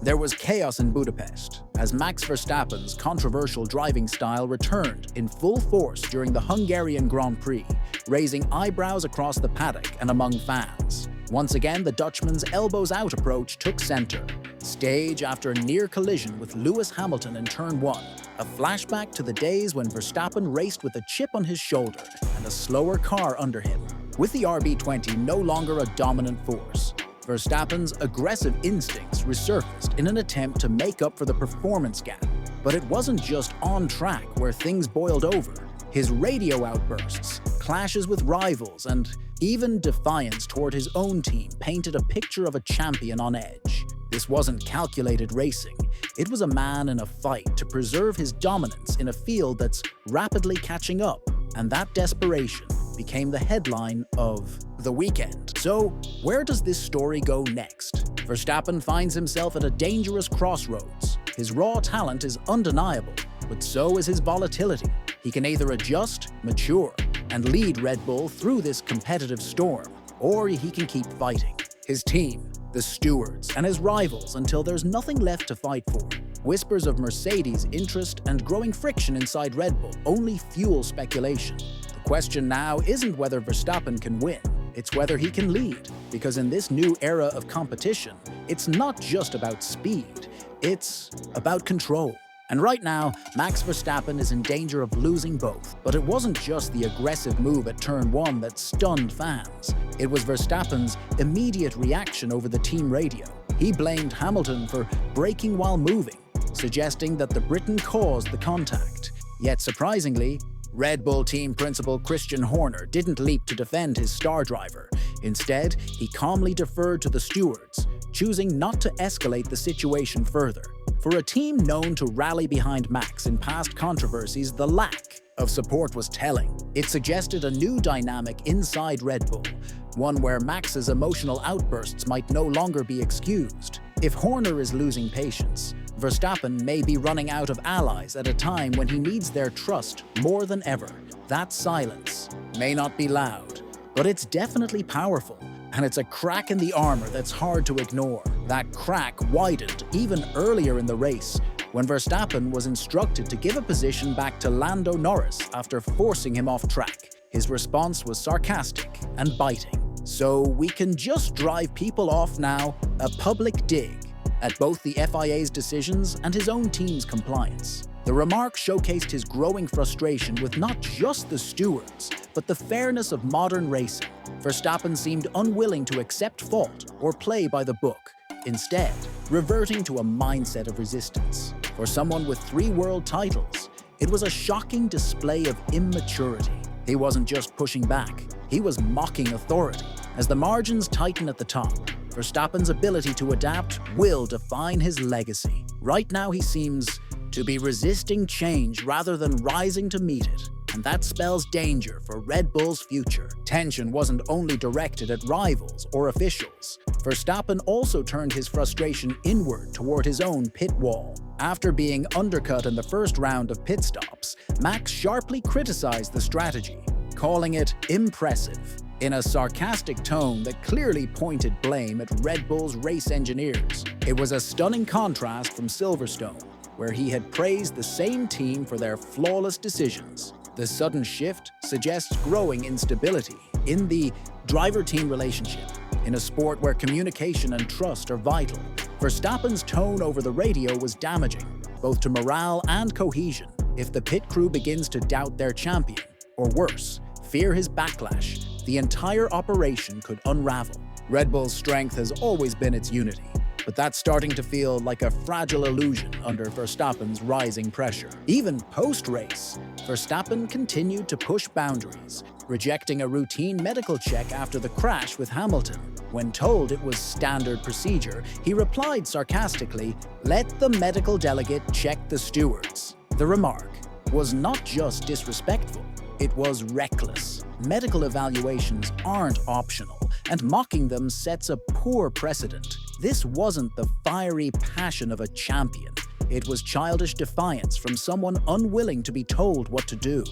There was chaos in Budapest as Max Verstappen's controversial driving style returned in full force during the Hungarian Grand Prix, raising eyebrows across the paddock and among fans. Once again, the Dutchman's elbows-out approach took center, stage after a near collision with Lewis Hamilton in Turn 1, a flashback to the days when Verstappen raced with a chip on his shoulder and a slower car under him. With the RB20 no longer a dominant force, Verstappen's aggressive instincts resurfaced in an attempt to make up for the performance gap. But it wasn't just on track where things boiled over. His radio outbursts, clashes with rivals, and even defiance toward his own team painted a picture of a champion on edge. This wasn't calculated racing. It was a man in a fight to preserve his dominance in a field that's rapidly catching up, and that desperation became the headline of the weekend. So, where does this story go next? Verstappen finds himself at a dangerous crossroads. His raw talent is undeniable, but so is his volatility. He can either adjust, mature, and lead Red Bull through this competitive storm, or he can keep fighting his team, the stewards, and his rivals until there's nothing left to fight for. Whispers of Mercedes' interest and growing friction inside Red Bull only fuel speculation. The question now isn't whether Verstappen can win, it's whether he can lead. Because in this new era of competition, it's not just about speed, it's about control. And right now, Max Verstappen is in danger of losing both. But it wasn't just the aggressive move at Turn 1 that stunned fans. It was Verstappen's immediate reaction over the team radio. He blamed Hamilton for braking while moving, suggesting that the Briton caused the contact. Yet surprisingly, Red Bull team principal Christian Horner didn't leap to defend his star driver. Instead, he calmly deferred to the stewards, choosing not to escalate the situation further. For a team known to rally behind Max in past controversies, the lack of support was telling. It suggested a new dynamic inside Red Bull, one where Max's emotional outbursts might no longer be excused. If Horner is losing patience, Verstappen may be running out of allies at a time when he needs their trust more than ever. That silence may not be loud, but it's definitely powerful, and it's a crack in the armor that's hard to ignore. That crack widened even earlier in the race, when Verstappen was instructed to give a position back to Lando Norris after forcing him off track. His response was sarcastic and biting. So we can just drive people off now, a public dig at both the FIA's decisions and his own team's compliance. The remark showcased his growing frustration with not just the stewards, but the fairness of modern racing. Verstappen seemed unwilling to accept fault or play by the book, instead reverting to a mindset of resistance. For someone with 3 world titles, it was a shocking display of immaturity. He wasn't just pushing back, he was mocking authority. As the margins tighten at the top, Verstappen's ability to adapt will define his legacy. Right now he seems to be resisting change rather than rising to meet it. And that spells danger for Red Bull's future. Tension wasn't only directed at rivals or officials. Verstappen also turned his frustration inward toward his own pit wall. After being undercut in the first round of pit stops, Max sharply criticized the strategy, calling it impressive, in a sarcastic tone that clearly pointed blame at Red Bull's race engineers. It was a stunning contrast from Silverstone, where he had praised the same team for their flawless decisions. The sudden shift suggests growing instability in the driver-team relationship. In a sport where communication and trust are vital, Verstappen's tone over the radio was damaging, both to morale and cohesion. If the pit crew begins to doubt their champion, or worse, fear his backlash, the entire operation could unravel. Red Bull's strength has always been its unity, but that's starting to feel like a fragile illusion under Verstappen's rising pressure. Even post-race, Verstappen continued to push boundaries, rejecting a routine medical check after the crash with Hamilton. When told it was standard procedure, he replied sarcastically, "Let the medical delegate check the stewards." The remark was not just disrespectful, it was reckless. Medical evaluations aren't optional, and mocking them sets a poor precedent. This wasn't the fiery passion of a champion. It was childish defiance from someone unwilling to be told what to do.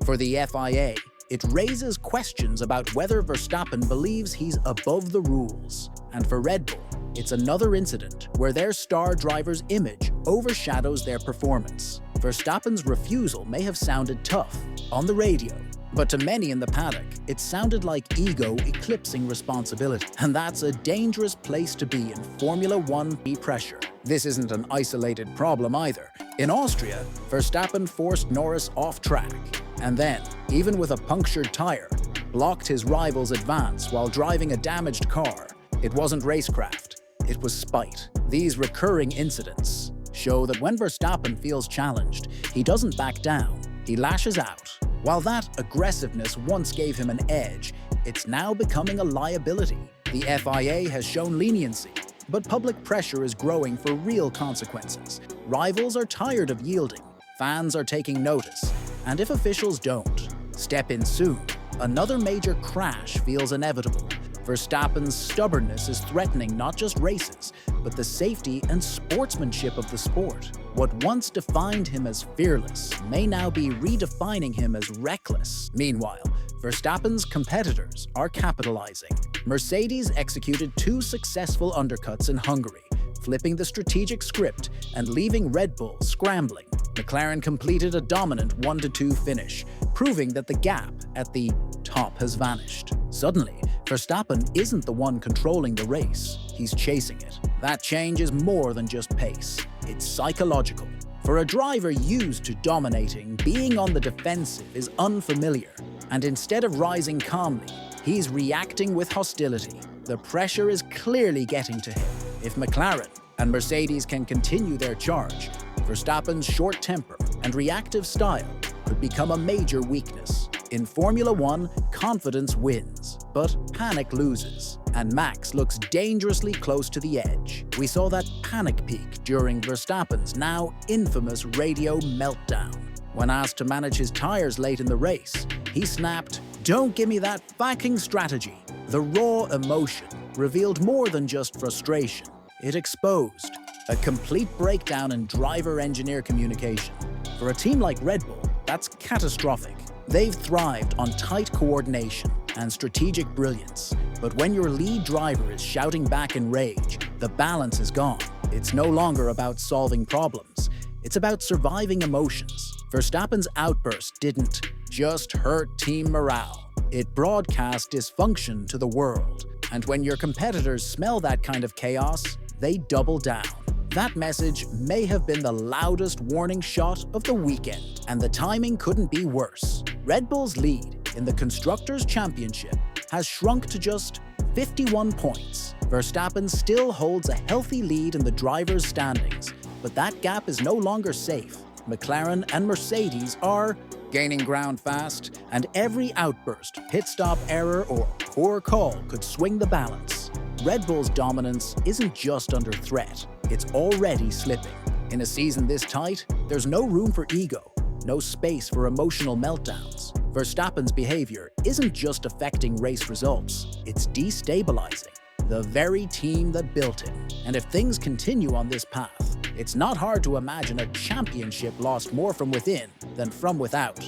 For the FIA, it raises questions about whether Verstappen believes he's above the rules. And for Red Bull, It's another incident where their star driver's image overshadows their performance. Verstappen's refusal may have sounded tough on the radio, but to many in the paddock, it sounded like ego eclipsing responsibility. And that's a dangerous place to be in Formula One pressure. This isn't an isolated problem either. In Austria, Verstappen forced Norris off track, and then, even with a punctured tire, blocked his rival's advance while driving a damaged car. It wasn't racecraft, it was spite. These recurring incidents show that when Verstappen feels challenged, he doesn't back down, he lashes out. While that aggressiveness once gave him an edge, it's now becoming a liability. The FIA has shown leniency, but public pressure is growing for real consequences. Rivals are tired of yielding, fans are taking notice, and if officials don't step in soon, another major crash feels inevitable. Verstappen's stubbornness is threatening not just races, but the safety and sportsmanship of the sport. What once defined him as fearless may now be redefining him as reckless. Meanwhile, Verstappen's competitors are capitalizing. Mercedes executed 2 successful undercuts in Hungary, flipping the strategic script and leaving Red Bull scrambling. McLaren completed a dominant 1-2 finish, proving that the gap at the top has vanished. Suddenly, Verstappen isn't the one controlling the race, he's chasing it. That change is more than just pace, it's psychological. For a driver used to dominating, being on the defensive is unfamiliar, and instead of rising calmly, he's reacting with hostility. The pressure is clearly getting to him. If McLaren and Mercedes can continue their charge, Verstappen's short temper and reactive style could become a major weakness. In Formula One, confidence wins, but panic loses, and Max looks dangerously close to the edge. We saw that panic peak during Verstappen's now infamous radio meltdown. When asked to manage his tires late in the race, he snapped, "Don't give me that fucking strategy." The raw emotion revealed more than just frustration. It exposed a complete breakdown in driver-engineer communication. For a team like Red Bull, that's catastrophic. They've thrived on tight coordination and strategic brilliance. But when your lead driver is shouting back in rage, the balance is gone. It's no longer about solving problems. It's about surviving emotions. Verstappen's outburst didn't just hurt team morale. It broadcast dysfunction to the world. And when your competitors smell that kind of chaos, they double down. That message may have been the loudest warning shot of the weekend, and the timing couldn't be worse. Red Bull's lead in the Constructors' Championship has shrunk to just 51 points. Verstappen still holds a healthy lead in the drivers' standings, but that gap is no longer safe. McLaren and Mercedes are gaining ground fast, and every outburst, pit stop error, or poor call could swing the balance. Red Bull's dominance isn't just under threat, it's already slipping. In a season this tight, there's no room for ego, no space for emotional meltdowns. Verstappen's behavior isn't just affecting race results, it's destabilizing the very team that built him. And if things continue on this path, it's not hard to imagine a championship lost more from within than from without.